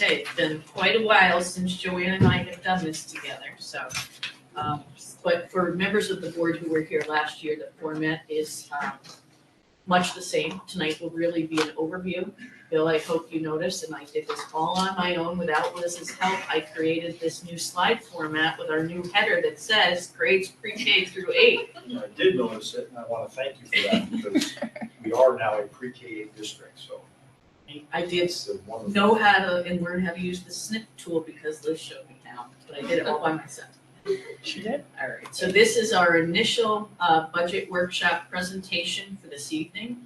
Okay, it's been quite a while since Joanne and I have done this together, so. But for members of the board who were here last year, the format is much the same. Tonight will really be an overview. Bill, I hope you noticed, and I did this all on my own without Liz's help. I created this new slide format with our new header that says grades pre-K through 8. I did notice it, and I want to thank you for that, because we are now a pre-K district, so. I did it's a wonderful- know how to and learn how to use the snip tool because Liz showed me how, but I did it all by myself. She did. All right, so this is our initial budget workshop presentation for this evening.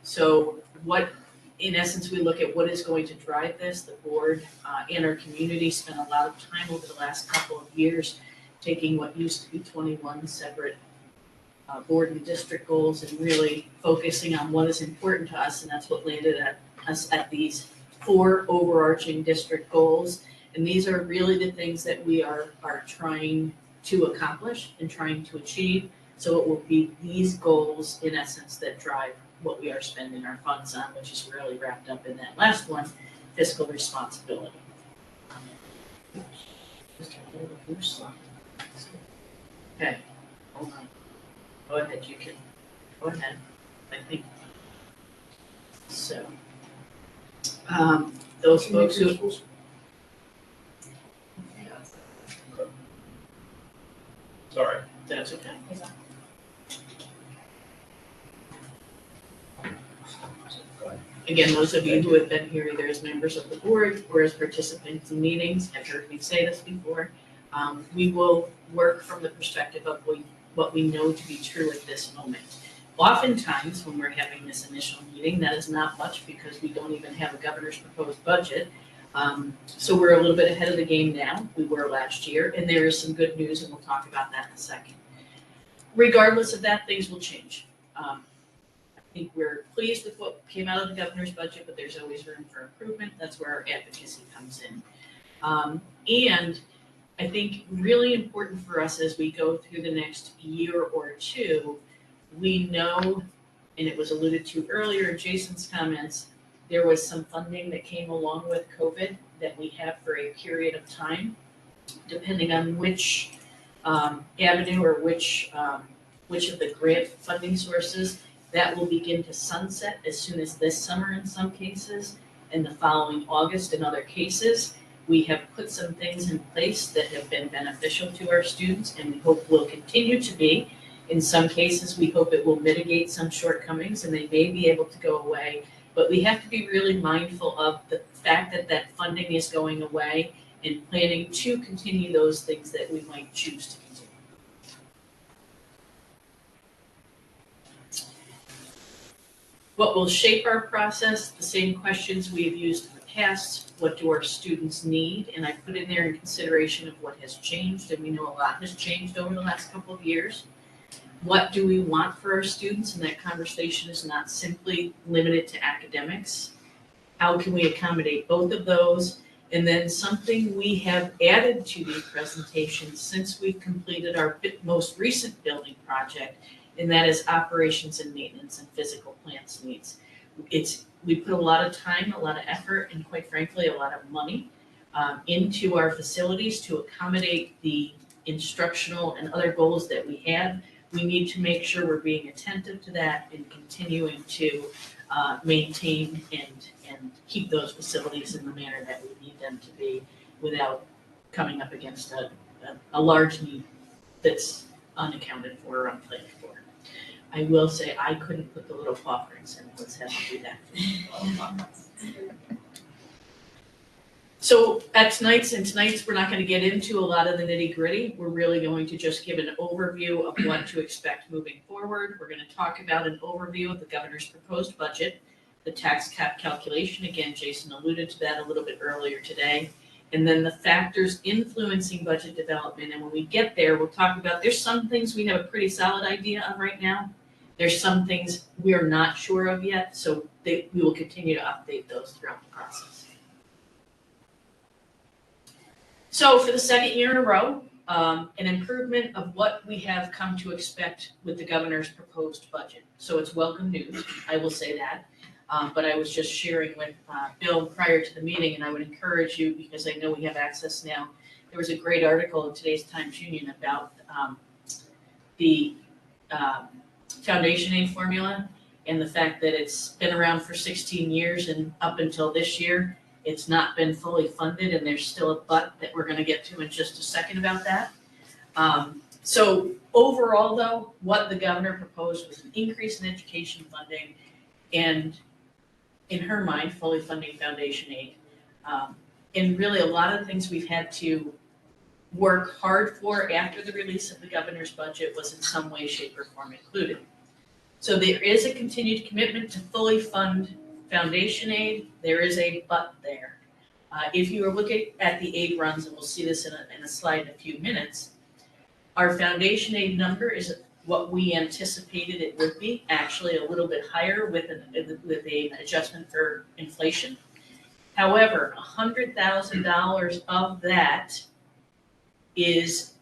So what, in essence, we look at what is going to drive this. The board and our community spent a lot of time over the last couple of years taking what used to be 21 separate board and district goals and really focusing on what is important to us, and that's what landed us at these 4 overarching district goals. And these are really the things that we are trying to accomplish and trying to achieve. So it will be these goals, in essence, that drive what we are spending our funds on, which is really wrapped up in that last one, fiscal responsibility. Okay, hold on. Go ahead, you can, go ahead, I think. So, those folks who, Sorry. that's okay. Again, those of you who have been here either as members of the board or as participants in meetings have heard me say this before. We will work from the perspective of what we know to be true at this moment. Oftentimes, when we're having this initial meeting, that is not much because we don't even have a governor's proposed budget. So we're a little bit ahead of the game now. We were last year, and there is some good news, and we'll talk about that in a second. Regardless of that, things will change. I think we're pleased with what came out of the governor's budget, but there's always room for improvement. That's where our advocacy comes in. And I think really important for us as we go through the next year or two, we know, and it was alluded to earlier in Jason's comments, there was some funding that came along with COVID that we have for a period of time, depending on which avenue or which of the grant funding sources. That will begin to sunset as soon as this summer in some cases, and the following August in other cases. We have put some things in place that have been beneficial to our students and we hope will continue to be. In some cases, we hope it will mitigate some shortcomings and they may be able to go away. But we have to be really mindful of the fact that that funding is going away and planning to continue those things that we might choose to continue. What will shape our process? The same questions we have used in the past. What do our students need? And I put in there in consideration of what has changed, and we know a lot has changed over the last couple of years. What do we want for our students? And that conversation is not simply limited to academics. How can we accommodate both of those? And then something we have added to these presentations since we've completed our most recent building project, and that is operations and maintenance and physical plants needs. We put a lot of time, a lot of effort, and quite frankly, a lot of money into our facilities to accommodate the instructional and other goals that we have. We need to make sure we're being attentive to that and continuing to maintain and keep those facilities in the manner that we need them to be without coming up against a large need that's unaccounted for or unplanned for. I will say I couldn't put the little paw prints in, let's have to do that. So at tonight's we're not going to get into a lot of the nitty gritty. We're really going to just give an overview of what to expect moving forward. We're going to talk about an overview of the governor's proposed budget, the tax cap calculation. Again, Jason alluded to that a little bit earlier today. And then the factors influencing budget development. And when we get there, we'll talk about, there's some things we have a pretty solid idea of right now. There's some things we're not sure of yet. So we will continue to update those throughout the process. So for the second year in a row, an improvement of what we have come to expect with the governor's proposed budget. So it's welcome news, I will say that. But I was just sharing with Bill prior to the meeting, and I would encourage you, because I know we have access now. There was a great article in today's Times Union about the foundation aid formula and the fact that it's been around for 16 years, and up until this year, it's not been fully funded, and there's still a but that we're gonna get to in just a second about that. So overall though, what the governor proposed was an increase in education funding and, in her mind, fully funding foundation aid. And really a lot of things we've had to work hard for after the release of the governor's budget was in some way, shape, or form included. So there is a continued commitment to fully fund foundation aid. There is a but there. If you are looking at the aid runs, and we'll see this in a slide in a few minutes, our foundation aid number is what we anticipated it would be, actually a little bit higher with an adjustment for inflation. However, $100,000 of that is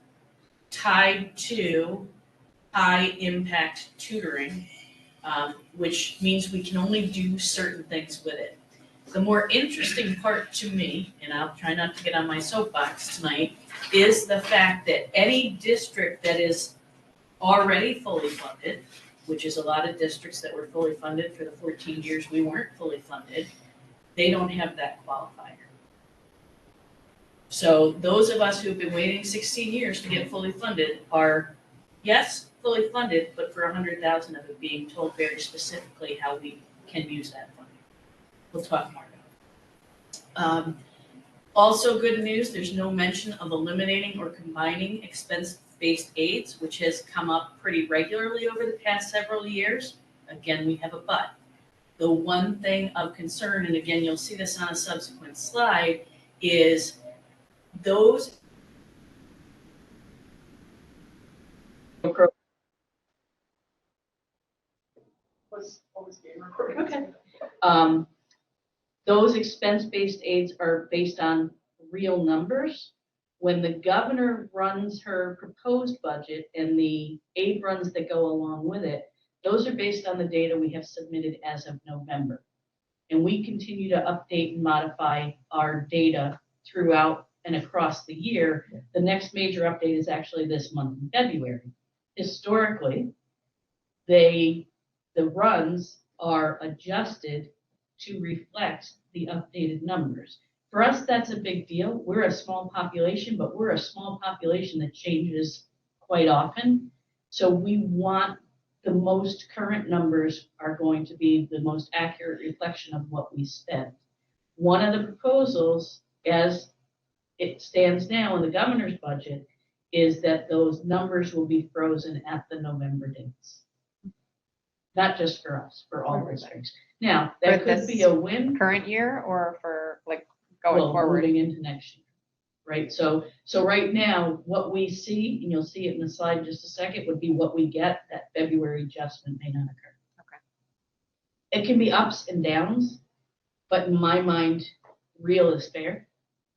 tied to high impact tutoring, which means we can only do certain things with it. The more interesting part to me, and I'll try not to get on my soapbox tonight, is the fact that any district that is already fully funded, which is a lot of districts that were fully funded for the 14 years we weren't fully funded, they don't have that qualifier. So those of us who've been waiting 16 years to get fully funded are, yes, fully funded, but for 100,000 of it being told very specifically how we can use that funding. We'll talk more about it. Also good news, there's no mention of eliminating or combining expense-based aids, which has come up pretty regularly over the past several years. Again, we have a but. The one thing of concern, and again, you'll see this on a subsequent slide, is those okay. Those expense-based aids are based on real numbers. When the governor runs her proposed budget and the aid runs that go along with it, those are based on the data we have submitted as of November. And we continue to update and modify our data throughout and across the year. The next major update is actually this month in February. Historically, the runs are adjusted to reflect the updated numbers. For us, that's a big deal. We're a small population, but we're a small population that changes quite often. So we want the most current numbers are going to be the most accurate reflection of what we spent. One of the proposals, as it stands now in the governor's budget, is that those numbers will be frozen at the November dates. Not just for us, for all districts. Now, that could be a win. Current year or for like going forward? Moving into next year, right? So right now, what we see, and you'll see it in the slide in just a second, would be what we get. That February adjustment may not occur. Okay. It can be ups and downs, but in my mind, real is fair.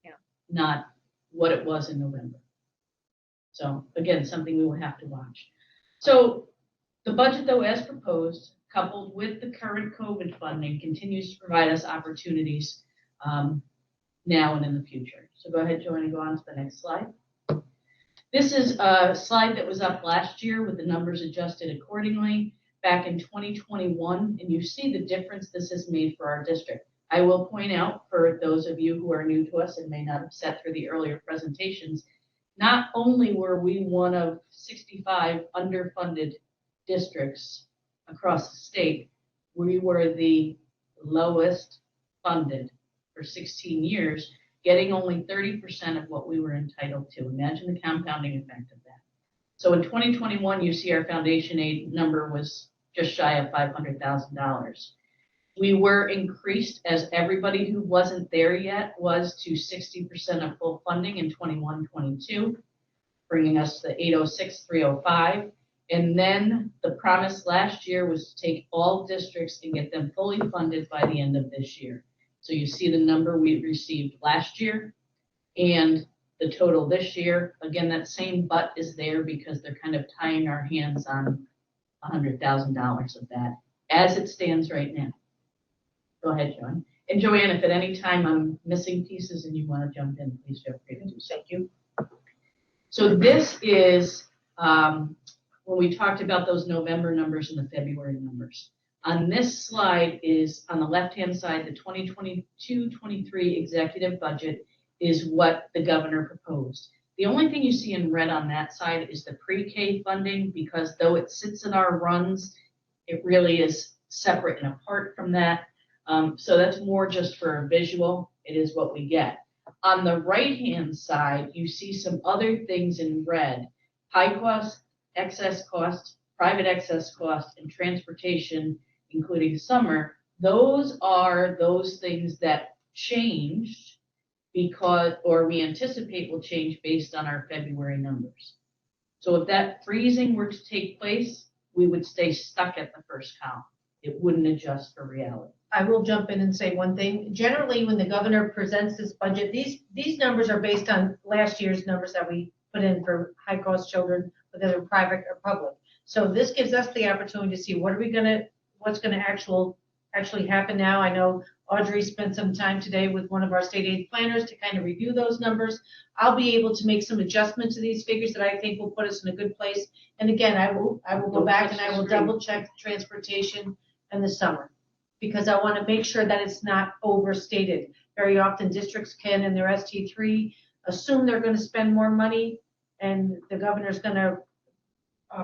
Yeah. Not what it was in November. So again, something we will have to watch. So the budget, though, as proposed, coupled with the current COVID funding, continues to provide us opportunities now and in the future. So go ahead, Joanne, and go on to the next slide. This is a slide that was up last year with the numbers adjusted accordingly back in 2021, and you see the difference this has made for our district. I will point out, for those of you who are new to us and may not have sat through the earlier presentations, not only were we one of 65 underfunded districts across the state, we were the lowest funded for 16 years, getting only 30% of what we were entitled to. Imagine the compounding effect of that. So in 2021, you see our foundation aid number was just shy of $500,000. We were increased, as everybody who wasn't there yet was, to 60% of full funding in 21-22, bringing us to 806,305. And then the promise last year was to take all districts and get them fully funded by the end of this year. So you see the number we received last year and the total this year. Again, that same but is there because they're kind of tying our hands on $100,000 of that as it stands right now. Go ahead, Joanne. And Joanne, if at any time I'm missing pieces and you want to jump in, please feel free to do so. Thank you. So this is when we talked about those November numbers and the February numbers. On this slide is, on the left-hand side, the 2022-23 executive budget is what the governor proposed. The only thing you see in red on that side is the pre-K funding, because though it sits in our runs, it really is separate and apart from that. So that's more just for a visual. It is what we get. On the right-hand side, you see some other things in red: high cost, excess cost, private excess cost, and transportation, including summer. Those are those things that changed because, or we anticipate will change based on our February numbers. So if that freezing were to take place, we would stay stuck at the first column. It wouldn't adjust for reality. I will jump in and say one thing. Generally, when the governor presents this budget, these numbers are based on last year's numbers that we put in for high-cost children, whether they're private or public. So this gives us the opportunity to see what's gonna actually happen now. I know Audrey spent some time today with one of our state aid planners to kind of review those numbers. I'll be able to make some adjustments to these figures that I think will put us in a good place. And again, I will go back and I will double check transportation and the summer, because I want to make sure that it's not overstated. Very often districts can, in their ST3, assume they're going to spend more money, and the governor's going to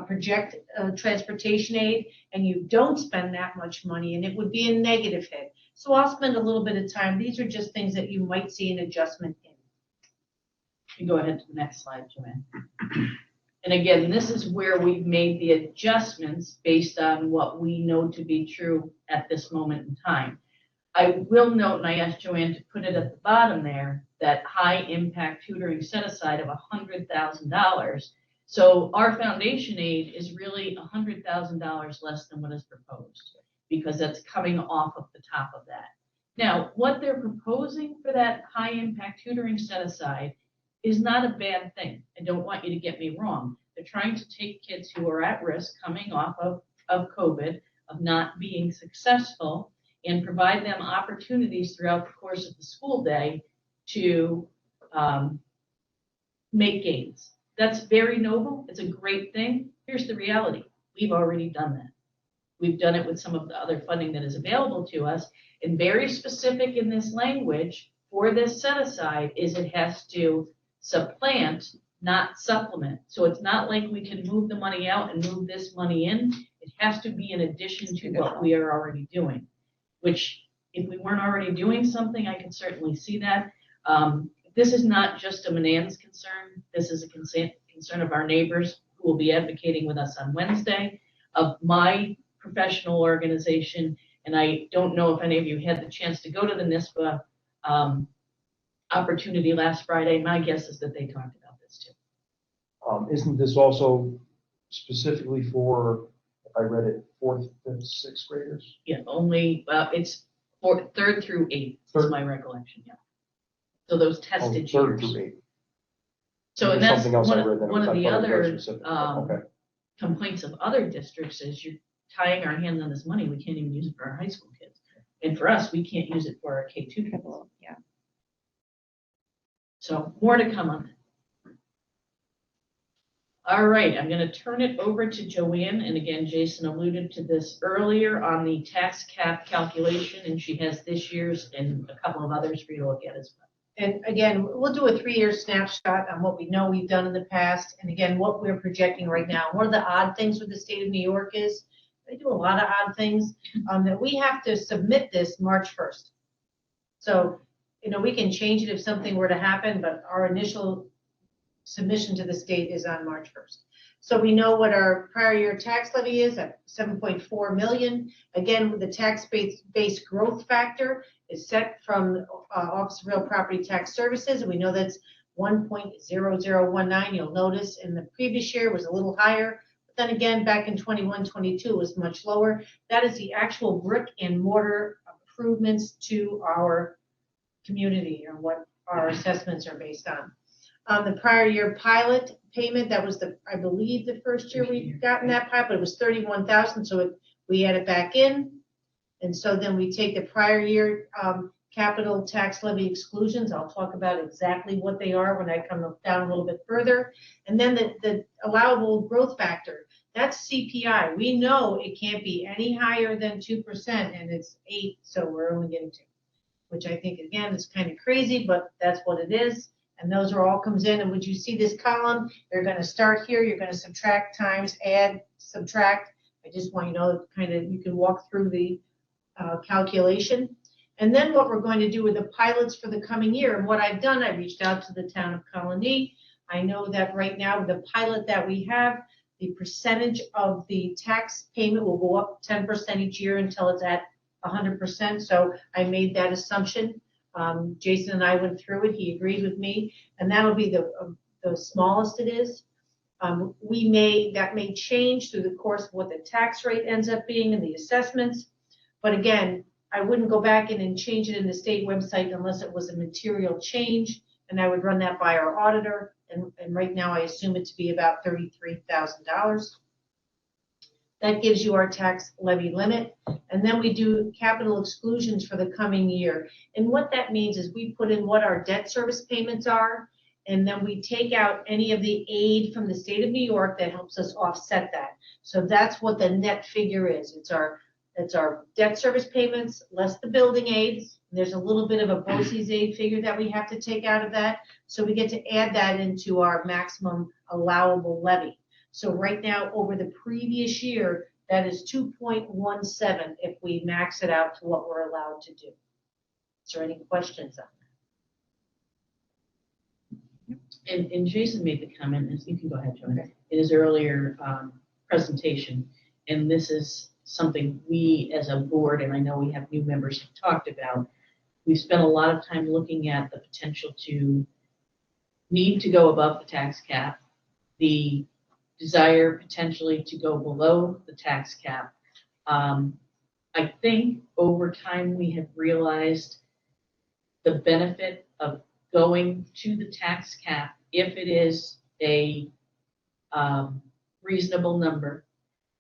project transportation aid, and you don't spend that much money, and it would be a negative hit. So I'll spend a little bit of time. These are just things that you might see an adjustment in. You go ahead to the next slide, Joanne. And again, this is where we've made the adjustments based on what we know to be true at this moment in time. I will note, and I asked Joanne to put it at the bottom there, that high impact tutoring set aside of $100,000. So our foundation aid is really $100,000 less than what is proposed, because that's coming off of the top of that. Now, what they're proposing for that high impact tutoring set aside is not a bad thing. I don't want you to get me wrong. They're trying to take kids who are at risk coming off of COVID, of not being successful, and provide them opportunities throughout the course of the school day to make gains. That's very noble. It's a great thing. Here's the reality. We've already done that. We've done it with some of the other funding that is available to us, and very specific in this language for this set aside is it has to supplant, not supplement. So it's not like we can move the money out and move this money in. It has to be in addition to what we are already doing, which if we weren't already doing something, I can certainly see that. This is not just a Menands concern. This is a concern of our neighbors who will be advocating with us on Wednesday, of my professional organization. And I don't know if any of you had the chance to go to the NISBA opportunity last Friday. My guess is that they talked about this too. Isn't this also specifically for, if I read it, 4th, 5th, 6th graders? Yeah, only, it's 3rd through 8th is my recollection, yeah. So those tested 3rd years. through 8th. So and that's Something else I one read that of I the thought it was very other specific. okay. Complaints of other districts is you're tying our hands on this money. We can't even use it for our high school kids. And for us, we can't use it for our K2 kids. Yeah. So more to come on that. All right, I'm going to turn it over to Joanne. And again, Jason alluded to this earlier on the tax cap calculation, and she has this year's and a couple of others for you to look at as well. And again, we'll do a 3-year snapshot on what we know we've done in the past, and again, what we're projecting right now. One of the odd things with the state of New York is they do a lot of odd things, that we have to submit this March 1st. So, we can change it if something were to happen, but our initial submission to the state is on March 1st. So we know what our prior year tax levy is at 7.4 million. Again, with the tax-based growth factor is set from Office of Real Property Tax Services, and we know that's 1.0019. You'll notice in the previous year was a little higher, but then again, back in 21-22 was much lower. That is the actual brick and mortar improvements to our community, or what our assessments are based on. The prior year pilot payment, that was I believe the first year we've gotten that pilot, but it was 31,000, so we add it back in. And so then we take the prior year capital tax levy exclusions. I'll talk about exactly what they are when I come down a little bit further. And then the allowable growth factor, that's CPI. We know it can't be any higher than 2%, and it's 8, so we're only getting 2, which I think, again, is kind of crazy, but that's what it is. And those are all comes in, and when you see this column, you're gonna start here, you're gonna subtract times, add, subtract. I just want you to know kind of, you can walk through the calculation. And then what we're going to do with the pilots for the coming year, and what I've done, I reached out to the town of Colony. I know that right now, the pilot that we have, the percentage of the tax payment will go up 10% each year until it's at 100%. So I made that assumption. Jason and I went through it. He agreed with me, and that'll be the smallest it is. That may change through the course of what the tax rate ends up being and the assessments. But again, I wouldn't go back in and change it in the state website unless it was a material change, and I would run that by our auditor. And right now, I assume it to be about $33,000. That gives you our tax levy limit. And then we do capital exclusions for the coming year. And what that means is we put in what our debt service payments are, and then we take out any of the aid from the state of New York that helps us offset that. So that's what the net figure is. It's our debt service payments less the building aids. There's a little bit of a BOCES aid figure that we have to take out of that. So we get to add that into our maximum allowable levy. So right now, over the previous year, that is 2.17 if we max it out to what we're allowed to do. Is there any questions on that? And Jason made the comment, and you can go ahead, Joanne, in his earlier presentation, and this is something we as a board, and I know we have new members have talked about, we've spent a lot of time looking at the potential to need to go above the tax cap, the desire potentially to go below the tax cap. I think over time we have realized the benefit of going to the tax cap if it is a reasonable number,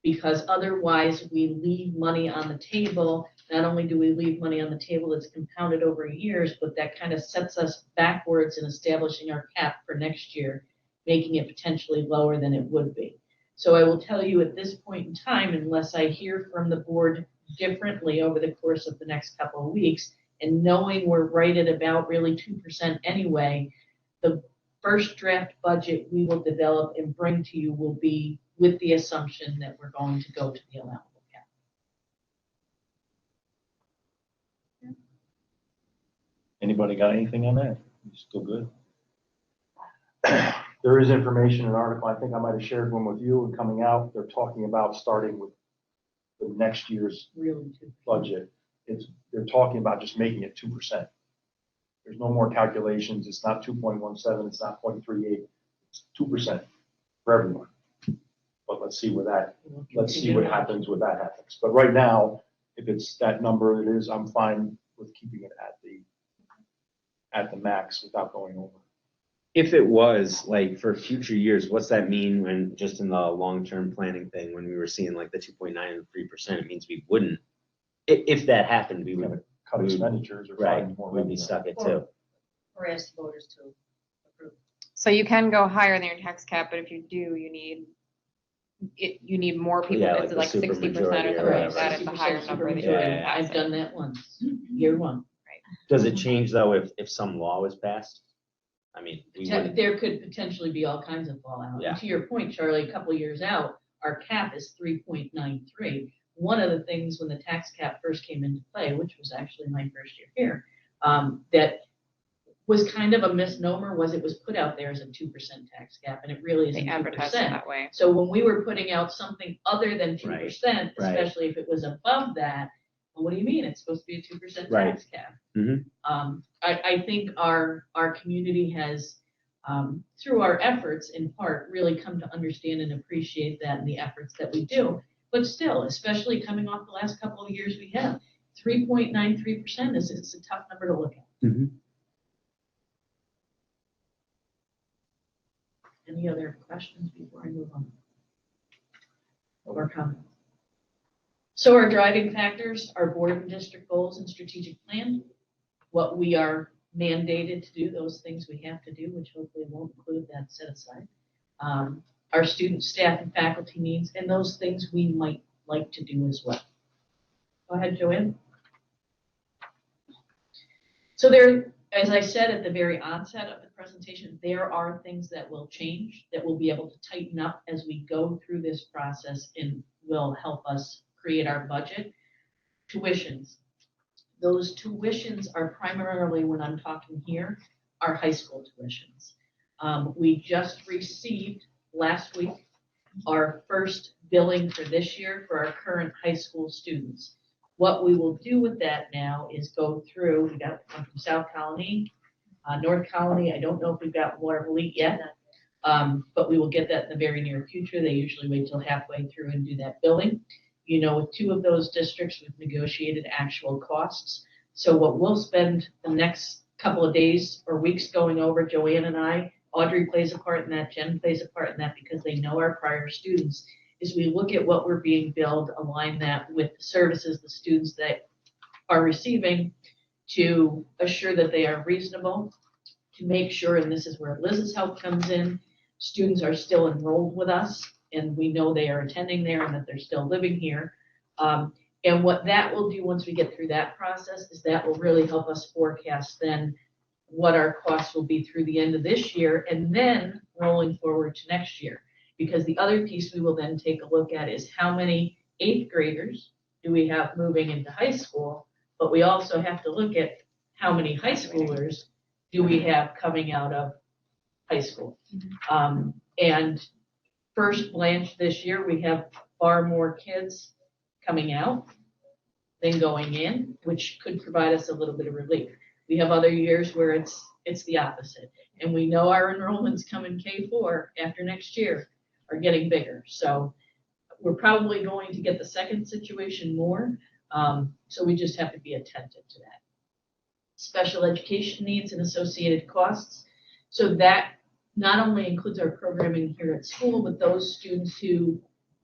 because otherwise we leave money on the table. Not only do we leave money on the table that's compounded over years, but that kind of sets us backwards in establishing our cap for next year, making it potentially lower than it would be. So I will tell you at this point in time, unless I hear from the board differently over the course of the next couple of weeks, and knowing we're right at about really 2% anyway, the first draft budget we will develop and bring to you will be with the assumption that we're going to go to the allowable cap. Anybody got anything on that? You still good? There is information in an article, I think I might have shared one with you, and coming out, they're talking about starting with the next year's Really too. budget. They're talking about just making it 2%. There's no more calculations. It's not 2.17, it's not 0.38, it's 2% for everyone. But let's see what happens with that happens. But right now, if it's that number it is, I'm fine with keeping it at the max without going over. If it was like for future years, what's that mean when just in the long-term planning thing, when we were seeing like the 2.9 and 3%, it means we wouldn't, if that happened, we would, Cut expenditures or right, find more we'd be revenue. stuck at 2. Or ask the voters to approve. So you can go higher than your tax cap, but if you do, you need more people. Yeah, It's like like the 60% or supermajority or something like whatever. that. It's a higher number that you Yeah. can pass I've done that once, year one. Does it change though if some law was passed? I mean, we wouldn't, There could potentially be all kinds of fallout. Yeah. And to your point, Charlie, a couple of years out, our cap is 3.93. One of the things when the tax cap first came into play, which was actually my first year here, that was kind of a misnomer, was it was put out there as a 2% tax cap, and it really They isn't advertise it 2%. that way. So when we were putting out something other than 2%, Right. especially if it was above that, well, what do you mean? It's supposed to be a 2% Right. tax cap. Mhm. I think our community has, through our efforts in part, really come to understand and appreciate that and the efforts that we do. But still, especially coming off the last couple of years we have, 3.93% is a tough number to look at. Mhm. Any other questions before I move on? Or comments? So our driving factors are board and district goals and strategic plan, what we are mandated to do, those things we have to do, which hopefully won't include that set aside. Our student, staff, and faculty needs, and those things we might like to do as well. Go ahead, Joanne. So there, as I said at the very onset of the presentation, there are things that will change, that we'll be able to tighten up as we go through this process and will help us create our budget. Tuitions. Those tuitions are primarily, when I'm talking here, are high school tuitions. We just received last week our first billing for this year for our current high school students. What we will do with that now is go through, we got one from South Colony, North Colony, I don't know if we've got Waterville yet, but we will get that in the very near future. They usually wait till halfway through and do that billing. You know, with 2 of those districts, we've negotiated actual costs. So what we'll spend the next couple of days or weeks going over, Joanne and I, Audrey plays a part in that, Jen plays a part in that because they know our prior students, is we look at what we're being billed, align that with the services the students that are receiving to assure that they are reasonable, to make sure, and this is where Liz's help comes in, students are still enrolled with us and we know they are attending there and that they're still living here. And what that will do once we get through that process is that will really help us forecast then what our costs will be through the end of this year and then rolling forward to next year. Because the other piece we will then take a look at is how many 8th graders do we have moving into high school, but we also have to look at how many high schoolers do we have coming out of high school. And first blanch this year, we have far more kids coming out than going in, which could provide us a little bit of relief. We have other years where it's the opposite. And we know our enrollments coming K4 after next year are getting bigger. So we're probably going to get the second situation more. So we just have to be attentive to that. Special education needs and associated costs. So that not only includes our programming here at school, but those students who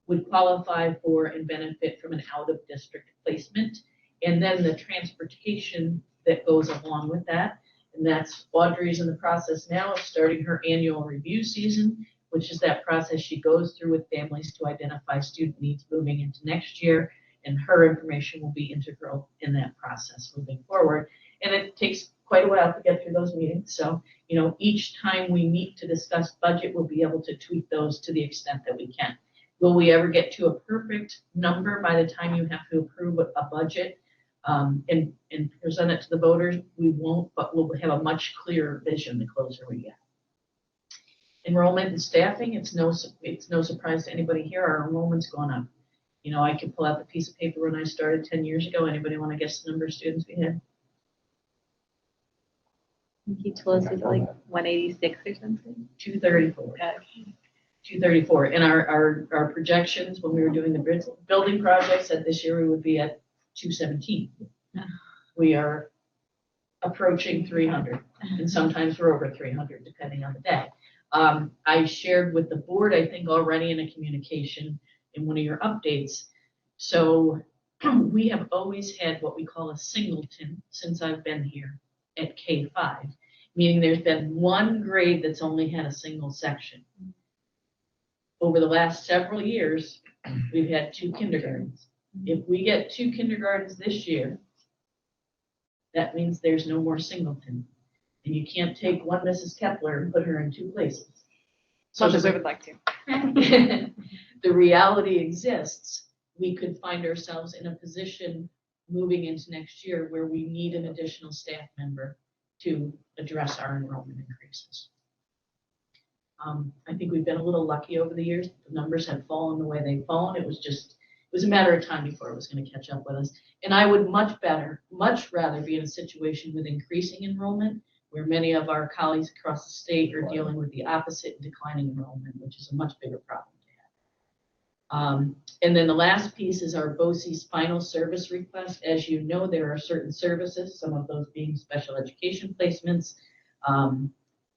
would qualify for and benefit from an out-of-district placement. And then the transportation that goes along with that. And that's Audrey's in the process now of starting her annual review season, which is that process she goes through with families to identify student needs moving into next year. And her information will be integral in that process moving forward. And it takes quite a while to get through those meetings. So, you know, each time we meet to discuss budget, we'll be able to tweak those to the extent that we can. Will we ever get to a perfect number by the time you have to approve a budget and present it to the voters? We won't, but we'll have a much clearer vision the closer we get. Enrollment and staffing, it's no surprise to anybody here, our enrollment's gone up. You know, I could pull out the piece of paper when I started 10 years ago. Anybody want to guess the number of students we had? He told us it's like 186 or something. 234. 234. And our projections when we were doing the building project said this year we would be at 217. We are approaching 300, and sometimes we're over 300 depending on the day. I shared with the board, I think already in a communication in one of your updates. So we have always had what we call a singleton since I've been here at K5, meaning there's been one grade that's only had a single section. Over the last several years, we've had 2 kindergartens. If we get 2 kindergartens this year, that means there's no more singleton. And you can't take one Mrs. Kepler and put her in 2 places. So as we would like to. The reality exists. We could find ourselves in a position moving into next year where we need an additional staff member to address our enrollment increases. I think we've been a little lucky over the years. The numbers have fallen the way they've fallen. It was a matter of time before it was going to catch up with us. And I would much rather be in a situation with increasing enrollment where many of our colleagues across the state are dealing with the opposite, declining enrollment, which is a much bigger problem to have. And then the last piece is our BOCES final service request. As you know, there are certain services, some of those being special education placements,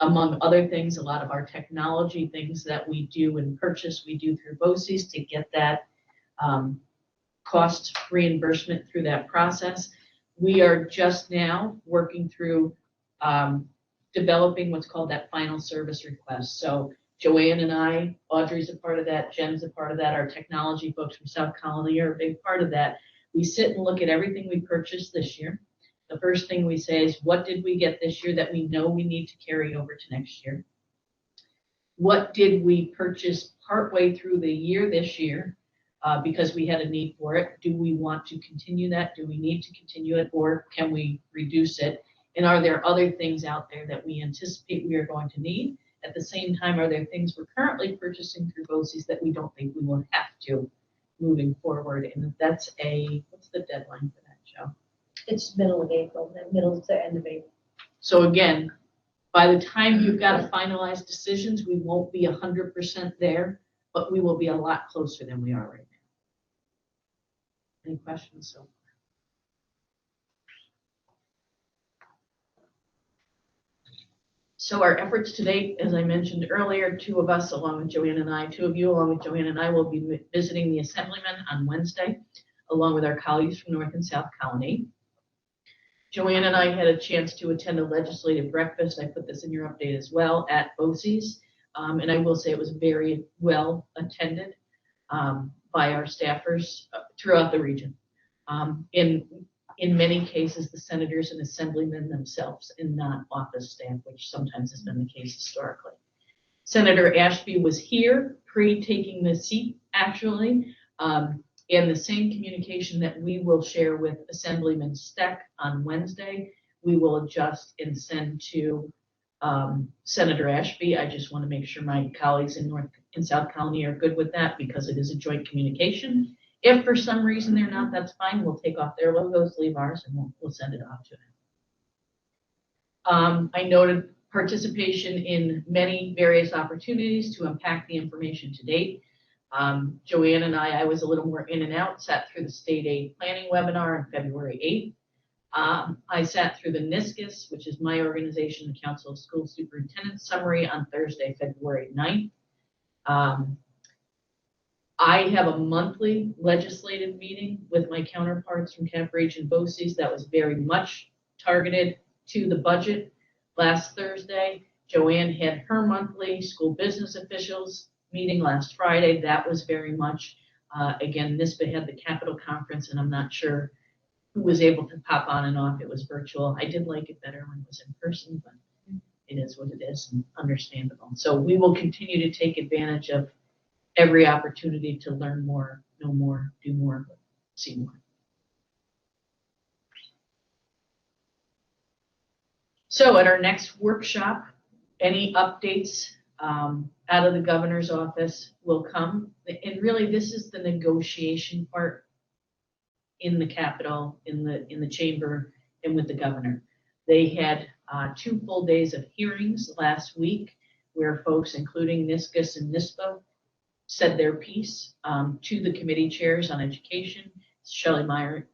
among other things, a lot of our technology things that we do and purchase, we do through BOCES to get that cost reimbursement through that process. We are just now working through developing what's called that final service request. So Joanne and I, Audrey's a part of that, Jen's a part of that, our technology folks from South Colony are a big part of that. We sit and look at everything we purchased this year. The first thing we say is, what did we get this year that we know we need to carry over to next year? What did we purchase partway through the year this year because we had a need for it? Do we want to continue that? Do we need to continue it, or can we reduce it? And are there other things out there that we anticipate we are going to need? At the same time, are there things we're currently purchasing through BOCES that we don't think we will have to moving forward? And that's what's the deadline for that, Joe? It's middle of April, middle to end of April. So again, by the time you've got to finalize decisions, we won't be 100% there, but we will be a lot closer than we are right now. Any questions? So our efforts to date, as I mentioned earlier, two of us along with Joanne and I, two of you along with Joanne and I will be visiting the Assemblyman on Wednesday, along with our colleagues from North and South Colony. Joanne and I had a chance to attend a legislative breakfast. I put this in your update as well at BOCES. And I will say it was very well attended by our staffers throughout the region. In many cases, the senators and assemblymen themselves and not office staff, which sometimes has been the case historically. Senator Ashby was here pre-taking the seat, actually. And the same communication that we will share with Assemblyman Steck on Wednesday, we will adjust and send to Senator Ashby. I just want to make sure my colleagues in North and South Colony are good with that because it is a joint communication. If for some reason they're not, that's fine. We'll take off their logos, leave ours, and we'll send it off to them. I noted participation in many various opportunities to unpack the information to date. Joanne and I was a little more in and out, sat through the state aid planning webinar on February 8th. I sat through the NISCUS, which is my organization, the Council of School Superintendents summary on Thursday, February 9th. I have a monthly legislative meeting with my counterparts from Cap Region BOCES that was very much targeted to the budget. Last Thursday, Joanne had her monthly school business officials meeting last Friday. That was very much, again, NISBA had the Capitol Conference, and I'm not sure who was able to pop on and off. It was virtual. I did like it better when it was in person, but it is what it is and understandable. So we will continue to take advantage of every opportunity to learn more, know more, do more, see more. So at our next workshop, any updates out of the governor's office will come. And really, this is the negotiation part in the Capitol, in the chamber, and with the governor. They had 2 full days of hearings last week where folks, including NISCUS and NISBA, said their piece to the committee chairs on education. Shelley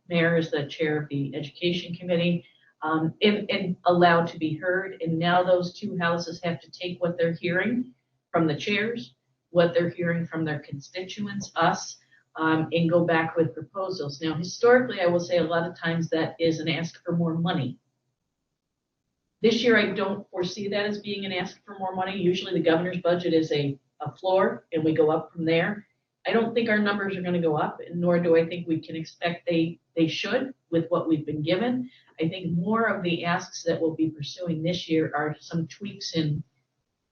Mayer is the chair of the education committee, and allowed to be heard. And now those 2 houses have to take what they're hearing from the chairs, what they're hearing from their constituents, us, and go back with proposals. Now, historically, I will say a lot of times that is an ask for more money. This year, I don't foresee that as being an ask for more money. Usually the governor's budget is a floor and we go up from there. I don't think our numbers are going to go up, nor do I think we can expect they should with what we've been given. I think more of the asks that we'll be pursuing this year are some tweaks in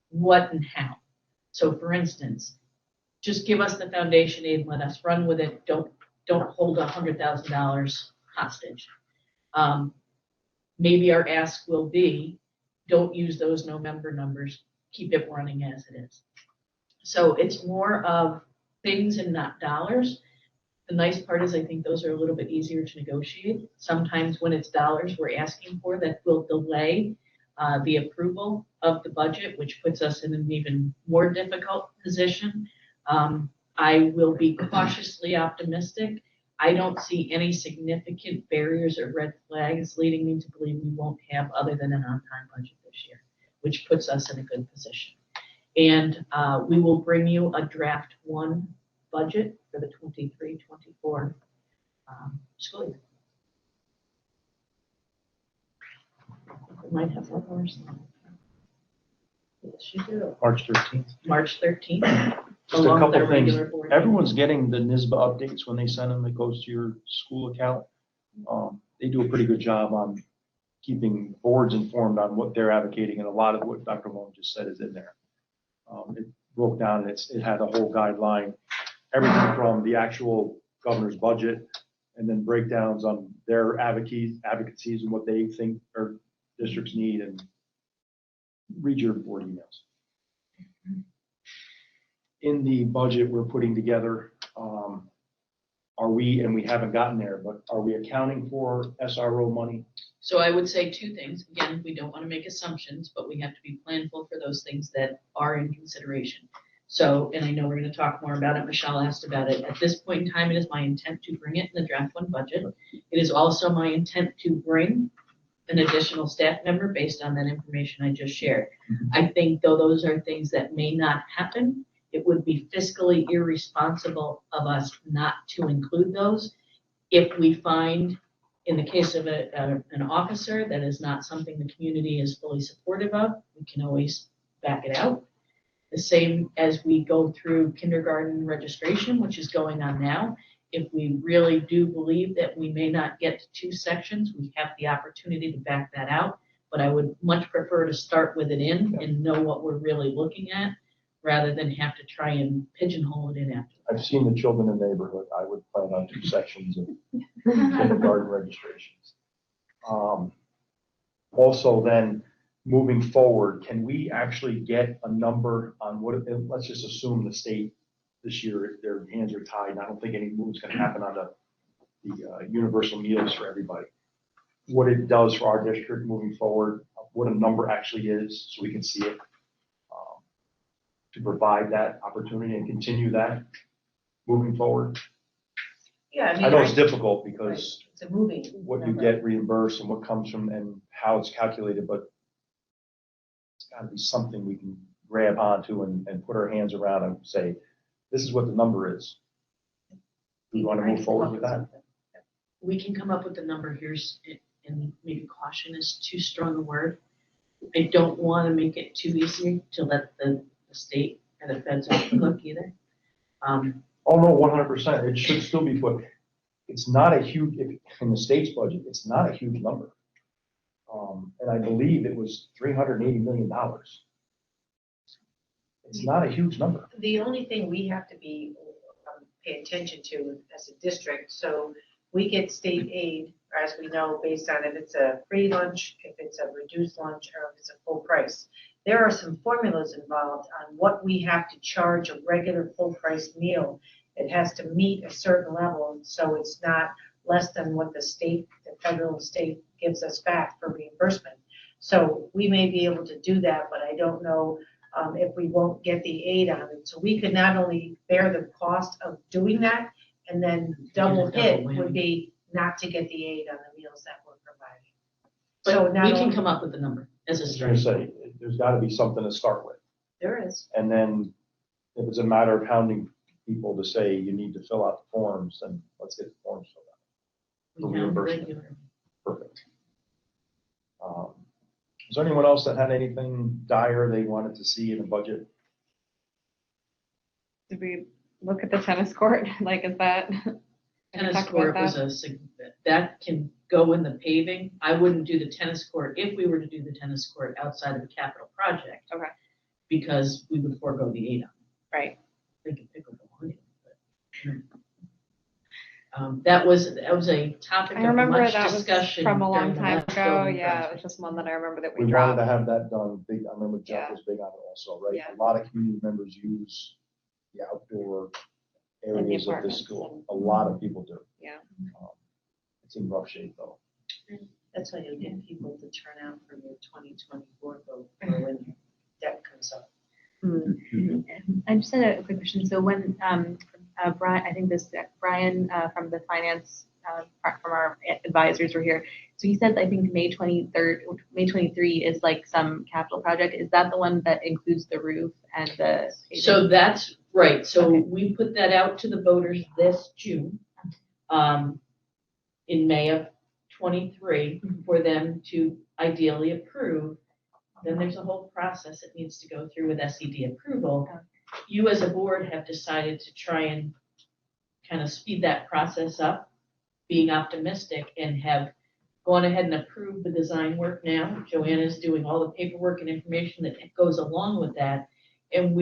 what and how. So for instance, just give us the foundation aid and let us run with it. Don't hold $100,000 hostage. Maybe our ask will be, don't use those November numbers, keep it running as it is. So it's more of things and not dollars. The nice part is I think those are a little bit easier to negotiate. Sometimes when it's dollars we're asking for, that will delay the approval of the budget, which puts us in an even more difficult position. I will be cautiously optimistic. I don't see any significant barriers or red flags leading me to believe we won't have other than an on-time budget this year, which puts us in a good position. And we will bring you a draft 1 budget for the 23-24 school year. We might have one more. Yes, you do. March 13th. March 13th. Just a along with couple our things. regular board meeting. Everyone's getting the NISBA updates when they send them. It goes to your school account. They do a pretty good job on keeping boards informed on what they're advocating, and a lot of what Dr. Malone just said is in there. It broke down, it had a whole guideline, everything from the actual governor's budget, and then breakdowns on their advocacies and what they think our districts need, and read your board emails. In the budget we're putting together, and we haven't gotten there, but are we accounting for SRO money? So I would say two things. Again, we don't want to make assumptions, but we have to be planful for those things that are in consideration. So, and I know we're going to talk more about it. Michelle asked about it. At this point in time, it is my intent to bring it in the draft one budget. It is also my intent to bring an additional staff member based on that information I just shared. I think though those are things that may not happen, it would be fiscally irresponsible of us not to include those. If we find, in the case of an officer, that is not something the community is fully supportive of, we can always back it out. The same as we go through kindergarten registration, which is going on now. If we really do believe that we may not get to 2 sections, we have the opportunity to back that out. But I would much prefer to start with it in and know what we're really looking at, rather than have to try and pigeonhole it in after. I've seen the children in the neighborhood. I would plan on 2 sections of kindergarten registrations. Also then, moving forward, can we actually get a number on what, let's just assume the state this year, their hands are tied, and I don't think any move's gonna happen on the universal meals for everybody. What it does for our district moving forward, what a number actually is, so we can see it, to provide that opportunity and continue that moving forward. Yeah, I mean. I know it's difficult because It's a moving. what you number. get reimbursed and what comes from and how it's calculated, but it's gotta be something we can grab onto and put our hands around and say, this is what the number is. We want to move forward with that. We can come up with the number here, and maybe caution is too strong a word. I don't want to make it too easy to let the state and the feds off the hook either. Oh, no, 100%. It should still be put. It's not a huge, in the state's budget, it's not a huge number. And I believe it was $380 million. It's not a huge number. The only thing we have to be, pay attention to as a district, so we get state aid, as we know, based on if it's a free lunch, if it's a reduced lunch, or if it's a full price. There are some formulas involved on what we have to charge a regular full price meal. It has to meet a certain level, so it's not less than what the state, the federal and state gives us back for reimbursement. So we may be able to do that, but I don't know if we won't get the aid on it. So we could not only bear the cost of doing that, and then double hit would be not to get the aid on the meals that we're providing. So But not we can only- come up with a number as a I was gonna starting. say, there's gotta be something to start with. There is. And then if it's a matter of hounding people to say you need to fill out the forms, then let's get the forms filled out. We for have reimbursement. regular. Perfect. Is there anyone else that had anything dire they wanted to see in the budget? Did we look at the tennis court? Like, is that? have we Tennis talked court about was that? that can go in the paving. I wouldn't do the tennis court if we were to do the tennis court outside of a capital project. Okay. Because we would forego the aid on it. Right. They could pick up the money, but. That was a topic I of remember much that was discussion. from a long during the time last ago. building Yeah, it project. was just one that I remember that We we wanted dropped. to have that done big. I remember Jeff Yeah. was big on it also, right? Yeah. A lot of community members use the outdoor the areas of the apartments school. A lot of people do. Yeah. It's in rough shape though. That's why you'll get people to turn out for your 2024 vote for when your debt comes up. I just had a quick question. So when Brian, I think Brian from the finance from our advisors were here. So he said, I think May 23 is like some capital project. Is that the one that includes the roof and the? So that's right. So Okay. we put that out to the voters this June. in May of 23 for them to ideally approve. Then there's a whole process that needs to go through with SED approval. You as a board have decided to try and kind of speed that process up, being optimistic, and have gone ahead and approved the design work now. Joanna's doing all the paperwork and information that goes along with that. And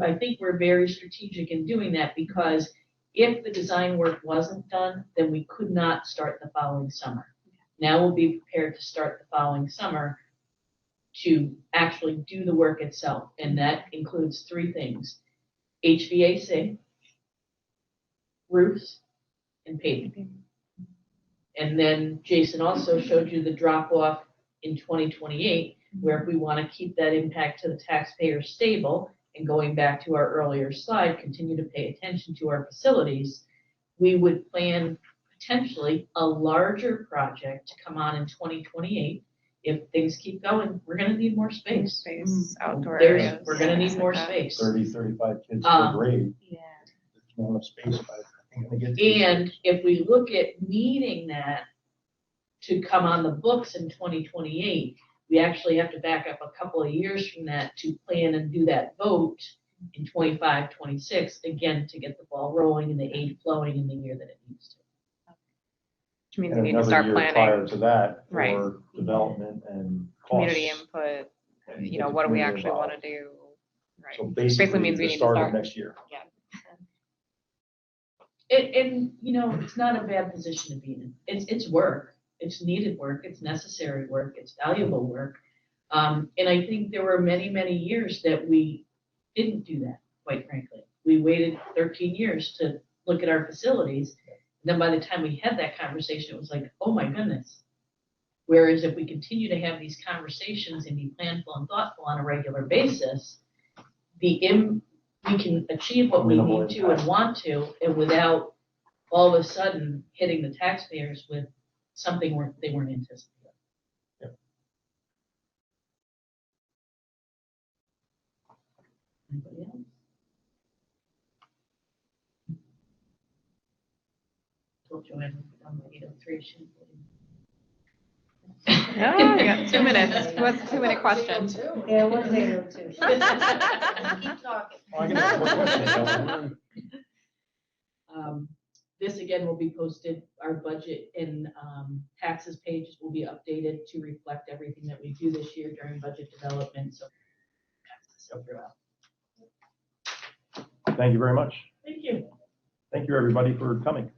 I think we're very strategic in doing that, because if the design work wasn't done, then we could not start the following summer. Now we'll be prepared to start the following summer to actually do the work itself. And that includes 3 things: HVAC, roofs, and paving. And then Jason also showed you the drop off in 2028, where if we want to keep that impact to the taxpayer stable, and going back to our earlier slide, continue to pay attention to our facilities, we would plan potentially a larger project to come on in 2028. If things keep going, we're gonna need more space. Space, outdoor There's- areas. We're gonna need things more like that. space. 30, 35 kids per Um, grade, Yeah. there's not enough space, but I think they get. to- And if we look at needing that to come on the books in 2028, we actually have to back up a couple of years from that to plan and do that vote in 25, 26, again, to get the ball rolling and the aid flowing in the year that it needs to. Which means And we need to another start year prior planning to that Right. for development and costs. community input, and you get know, the what do we community actually want to involved. do? Right. So Basically basically, means we the need to start of start. next year. And, you know, it's not a bad position to be in. It's work. It's needed work. It's necessary work. It's valuable work. And I think there were many, many years that we didn't do that, quite frankly. We waited 13 years to look at our facilities. Then by the time we had that conversation, it was like, oh my goodness. Whereas if we continue to have these conversations and be planful and thoughtful on a regular basis, we can achieve what we Minimal need to impact. and want to, and without all of a sudden hitting the taxpayers with something they weren't anticipating. Yep. Anybody else? Told Joanne we'd done by 8:03, she didn't believe me. Yeah, we got 2 minutes. What's a 2-minute question? Yeah, it was 8:02. Keep talking. Oh, I can ask one question. This again will be posted, our budget and taxes pages will be updated to reflect everything that we do this year during budget development, so. Throughout. Thank you very much. Thank you. Thank you, everybody, for coming.